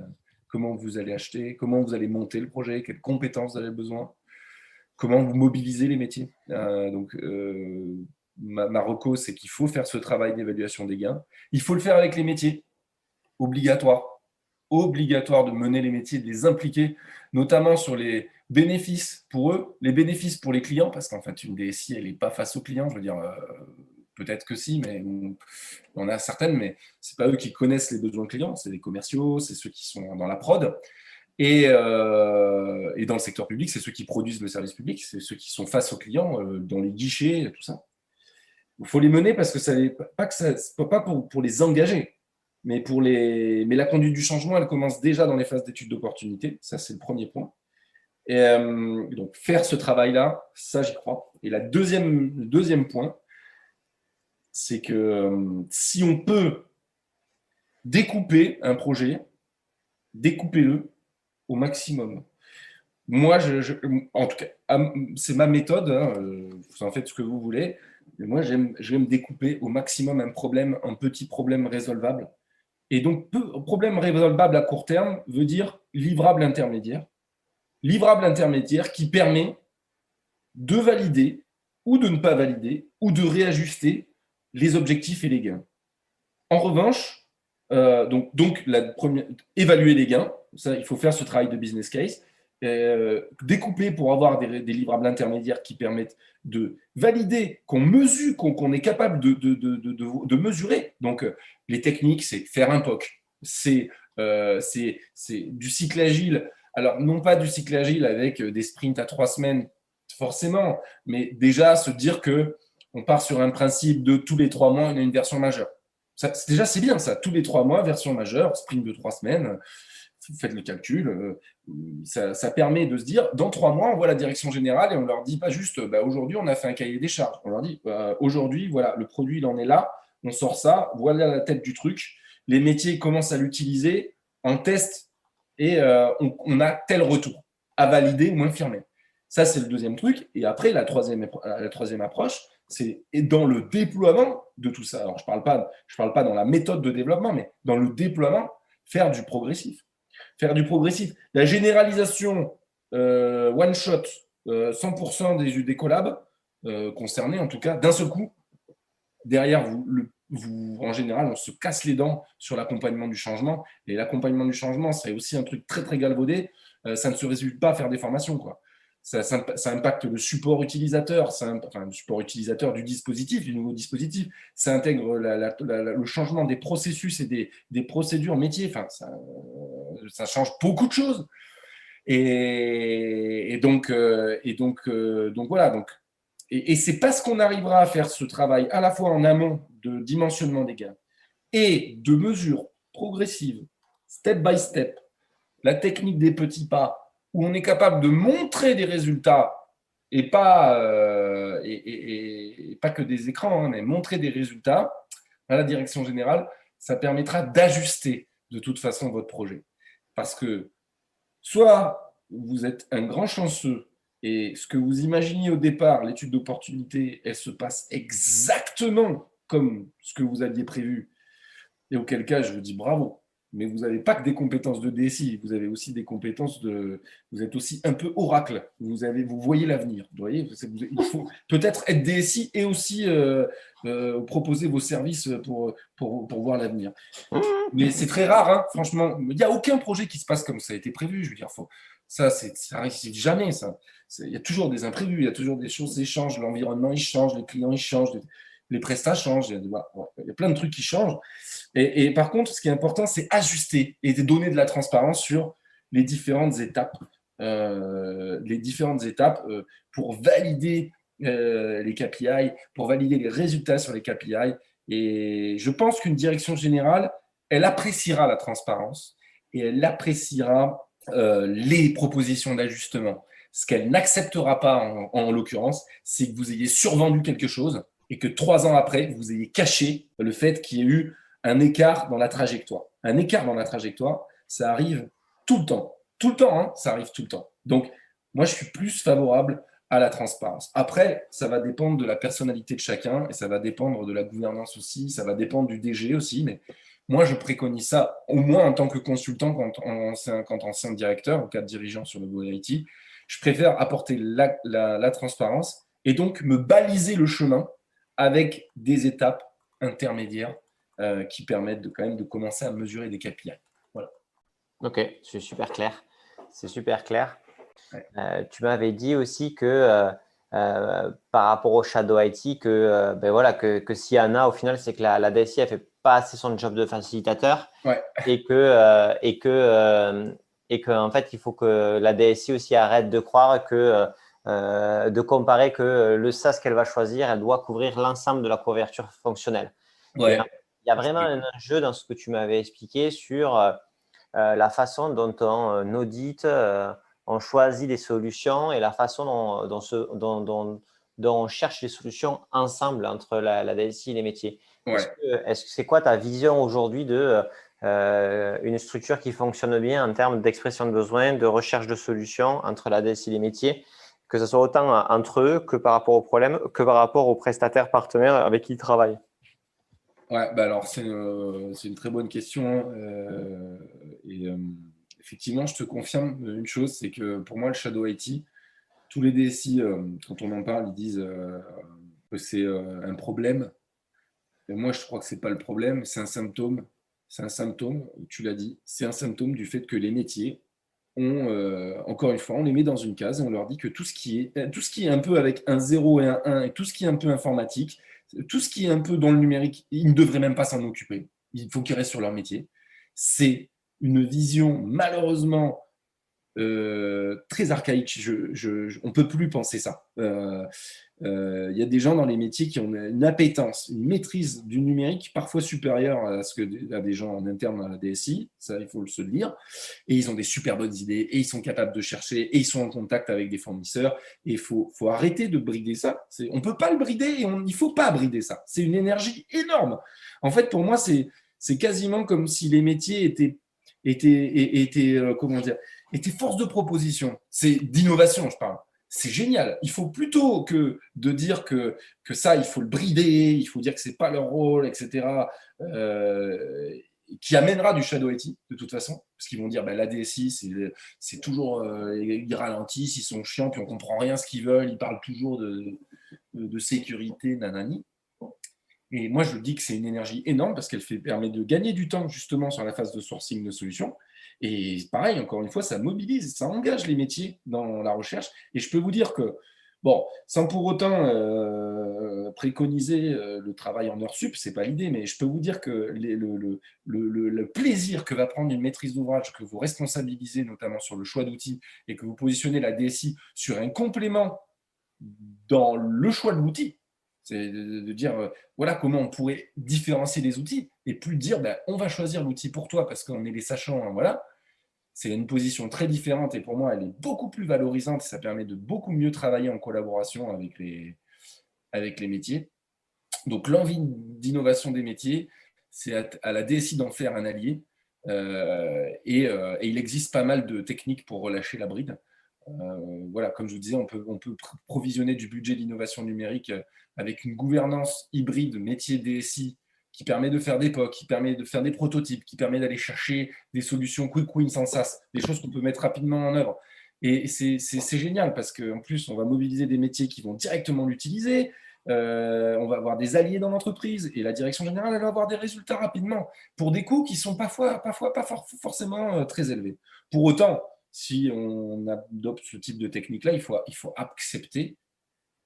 acheter, comment vous allez monter le projet, quelles compétences vous avez besoin, comment vous mobilisez les métiers. Ma reco, c'est qu'il faut faire ce travail d'évaluation des gains. Il faut le faire avec les métiers, obligatoire. Obligatoire de mener les métiers, de les impliquer, notamment sur les bénéfices pour eux, les bénéfices pour les clients, parce qu'en fait, une DSI, elle n'est pas face aux clients. Je veux dire, peut-être que si, mais on a certaines, mais ce n'est pas eux qui connaissent les besoins clients, c'est les commerciaux, c'est ceux qui sont dans la prod. Et dans le secteur public, c'est ceux qui produisent le service public, c'est ceux qui sont face aux clients, dans les guichets, tout ça. Il faut les mener parce que pas pour les engager, mais la conduite du changement, elle commence déjà dans les phases d'études d'opportunité. Ça, c'est le premier point. Et donc, faire ce travail-là, ça, j'y crois. Et le deuxième point, c'est que si on peut découper un projet, découpez-le au maximum. Moi, en tout cas, c'est ma méthode, hein, vous en faites ce que vous voulez, mais moi, je vais me découper au maximum un petit problème résolvable. Et donc, problème résolvable à court terme veut dire livrable intermédiaire. Livrable intermédiaire qui permet de valider ou de ne pas valider ou de réajuster les objectifs et les gains. En revanche, donc la première, évaluer les gains, Ça, il faut faire ce travail de business case, découper pour avoir des livrables intermédiaires qui permettent de valider, qu'on mesure, qu'on est capable de mesurer. Donc, les techniques, c'est faire un POC, c'est du cycle agile. Alors, non pas du cycle agile avec des sprints à 3 semaines, forcément, mais déjà se dire que on part sur un principe de tous les 3 mois, on a une version majeure. Ça, déjà, c'est bien ça. Tous les 3 mois, version majeure, sprint de 3 semaines, faites le calcul. Ça permet de se dire, dans 3 mois, on voit la direction générale et on leur dit pas juste, aujourd'hui, on a fait un cahier des charges. On leur dit, aujourd'hui, voilà, le produit, il en est là, on sort ça, voilà la tête du truc. Les métiers commencent à l'utiliser, on teste et on a tel retour à valider ou infirmer. Ça, c'est le deuxième truc. Et après, la troisième approche, c'est dans le déploiement de tout ça. Alors, je ne parle pas dans la méthode de développement, mais dans le déploiement, faire du progressif. Faire du progressif. La généralisation one shot, 100% des collabs concernés, en tout cas, d'un seul coup, derrière en général, on se casse les dents sur l'accompagnement du changement. Et l'accompagnement du changement, c'est aussi un truc très, très galvaudé. Ça ne se résume pas à faire des formations, quoi. Ça impacte le support utilisateur, le support utilisateur du dispositif, du nouveau dispositif. Ça intègre le changement des processus et des procédures métiers. Enfin, ça change beaucoup de choses. Donc voilà. Et c'est parce qu'on arrivera à faire ce travail à la fois en amont de dimensionnement des gains et de mesures progressives, step by step, la technique des petits pas, où on est capable de montrer des résultats et pas, pas que des écrans, hein, mais montrer des résultats à la direction générale, ça permettra d'ajuster de toute façon votre projet. Parce que soit vous êtes un grand chanceux et ce que vous imaginiez au départ, l'étude d'opportunité, elle se passe exactement comme ce que vous aviez prévu, et auquel cas je vous dis bravo. Mais vous n'avez pas que des compétences de DSI, vous avez aussi des compétences de. Vous êtes aussi un peu oracle. Vous voyez l'avenir. Vous voyez, il faut peut-être être DSI et aussi proposer vos services pour voir l'avenir. Mais c'est très rare, hein, franchement. Il n'y a aucun projet qui se passe comme ça a été prévu. Je veux dire, ça n'arrive jamais. Il y a toujours des imprévus, il y a toujours des choses qui changent. L'environnement, il change, les clients, ils changent, les prestats changent. Il y a plein de trucs qui changent. Et par contre, ce qui est important, c'est ajuster et donner de la transparence sur les différentes étapes, pour valider les KPI, pour valider les résultats sur les KPI. Et je pense qu'une direction générale, elle appréciera la transparence et elle appréciera les propositions d'ajustement. Ce qu'elle n'acceptera pas, en l'occurrence, c'est que vous ayez survendu quelque chose et que 3 ans après, vous ayez caché le fait qu'il y ait eu un écart dans la trajectoire. Un écart dans la trajectoire, ça arrive tout le temps. Tout le temps, hein, ça arrive tout le temps. Donc, moi, je suis plus favorable à la transparence. Après, ça va dépendre de la personnalité de chacun et ça va dépendre de la gouvernance aussi, ça va dépendre du DG aussi, mais moi, je préconise ça, au moins en tant que consultant, quand ancien directeur, ou cadre dirigeant sur le volet IT, je préfère apporter la transparence et donc me baliser le chemin avec des étapes intermédiaires qui permettent quand même de commencer à mesurer des KPI. Voilà. Ok, c'est super clair. C'est super clair. Ouais. Tu m'avais dit aussi que par rapport au Shadow IT, que s'il y en a, au final, c'est que la DSI, elle fait pas assez son job de facilitateur Ouais. et que en fait, il faut que la DSI aussi arrête de croire de comparer que le SaaS qu'elle va choisir, elle doit couvrir l'ensemble de la couverture fonctionnelle. Ouais. Il y a vraiment un enjeu dans ce que tu m'avais expliqué sur la façon dont on audite, on choisit des solutions et la façon dont on cherche des solutions ensemble entre la DSI et les métiers. Ouais. Est-ce que c'est quoi ta vision aujourd'hui de une structure qui fonctionne bien en termes d'expression de besoin, de recherche de solutions entre la DSI et les métiers, que ce soit autant entre eux que par rapport aux problèmes, que par rapport aux prestataires partenaires avec qui ils travaillent? Ouais, alors c'est une très bonne question. Effectivement, je te confirme une chose, c'est que pour moi, le Shadow IT, tous les DSI, quand on en parle, ils disent que c'est un problème. Et moi, je crois que c'est pas le problème, c'est un symptôme. c'est un symptôme, tu l'as dit, c'est un symptôme du fait que les métiers encore une fois, on les met dans une case et on leur dit que tout ce qui est un peu avec un 0 et un 1 et tout ce qui est un peu informatique, tout ce qui est un peu dans le numérique, ils ne devraient même pas s'en occuper. Il faut qu'ils restent sur leur métier. C'est une vision malheureusement très archaïque. On ne peut plus penser ça. Y a des gens dans les métiers qui ont une appétence, une maîtrise du numérique parfois supérieure à ce que à des gens en interne à la DSI, ça il faut se le dire, et ils ont des super bonnes idées, et ils sont capables de chercher, et ils sont en contact avec des fournisseurs, et il faut arrêter de brider ça. On ne peut pas le brider, et il ne faut pas brider ça. C'est une énergie énorme. En fait, pour moi, c'est quasiment comme si les métiers étaient comment dire, étaient force de proposition. C'est d'innovation, je parle. C'est génial. Il faut plutôt que de dire que ça, il faut le brider, il faut dire que c'est pas leur rôle, etc., qui amènera du shadow IT, de toute façon, parce qu'ils vont dire, la DSI, c'est toujours, ils ralentissent, ils sont chiants, puis on comprend rien ce qu'ils veulent, ils parlent toujours de sécurité, nanani. Et moi, je dis que c'est une énergie énorme parce qu'elle permet de gagner du temps, justement, sur la phase de sourcing de solutions. Et pareil, encore une fois, ça mobilise, ça engage les métiers dans la recherche. Et je peux vous dire que, bon, sans pour autant préconiser le travail en heures sup, c'est pas l'idée, mais je peux vous dire que le plaisir que va prendre une maîtrise d'ouvrage, que vous responsabilisez notamment sur le choix d'outils et que vous positionnez la DSI sur un complément dans le choix de l'outil, c'est de dire, voilà comment on pourrait différencier les outils et plus dire, on va choisir l'outil pour toi parce qu'on est les sachants, hein, voilà. C'est une position très différente et pour moi, elle est beaucoup plus valorisante et ça permet de beaucoup mieux travailler en collaboration avec les métiers. Donc, l'envie d'innovation des métiers, c'est à la DSI d'en faire un allié et il existe pas mal de techniques pour relâcher la bride. Voilà, comme je vous disais, on peut provisionner du budget d'innovation numérique avec une gouvernance hybride métier DSI qui permet de faire des POC, qui permet de faire des prototypes, qui permet d'aller chercher des solutions quick win sans SaaS, des choses qu'on peut mettre rapidement en œuvre. Et c'est génial parce qu'en plus, on va mobiliser des métiers qui vont directement l'utiliser. On va avoir des alliés dans l'entreprise et la direction générale, elle va avoir des résultats rapidement pour des coûts qui sont parfois pas forcément très élevés. Pour autant, si on adopte ce type de technique-là, il faut accepter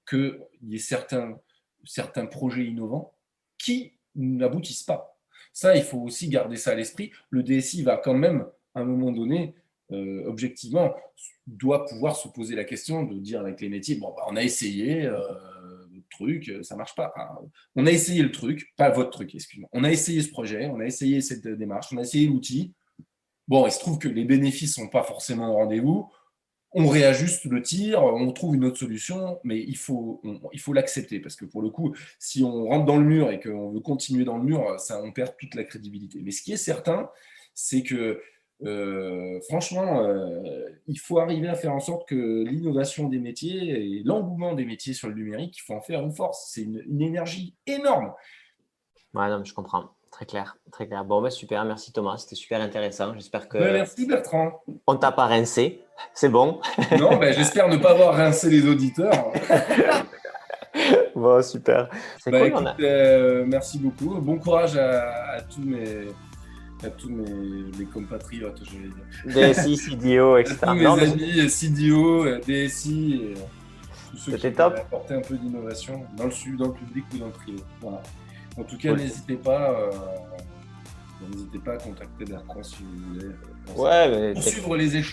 qu'il y ait certains projets innovants qui n'aboutissent pas. Ça, il faut aussi garder ça à l'esprit. Le DSI va quand même, à un moment donné, objectivement, doit pouvoir se poser la question de dire avec les métiers, on a essayé votre truc, ça ne marche pas. On a essayé le truc, pas votre truc, excuse-moi. On a essayé ce projet, on a essayé cette démarche, on a essayé l'outil. Bon, il se trouve que les bénéfices ne sont pas forcément au rendez-vous. On réajuste le tir, on trouve une autre solution, mais il faut l'accepter parce que pour le coup, si on rentre dans le mur et qu'on veut continuer dans le mur, on perd toute la crédibilité. Mais ce qui est certain, c'est que franchement, il faut arriver à faire en sorte que l'innovation des métiers et l'engouement des métiers sur le numérique, il faut en faire une force. C'est une énergie énorme. Ouais, non, mais je comprends. Très clair, très clair. Bon, super. Merci Thomas. C'était super intéressant. J'espère que merci Bertrand. On t'a pas rincé. C'est bon. Non, j'espère ne pas avoir rincé les auditeurs. Bon, super. C'est cool, écoute, merci beaucoup. Bon courage à tous mes compatriotes, je vais dire. DSI, CDO, etc. À tous mes amis, CDO, DSI, et tous ceux qui peuvent apporter un peu d'innovation dans le public ou dans le privé. Voilà. En tout cas, n'hésitez pas à contacter Bertrand si vous voulez. Suivre les échanges.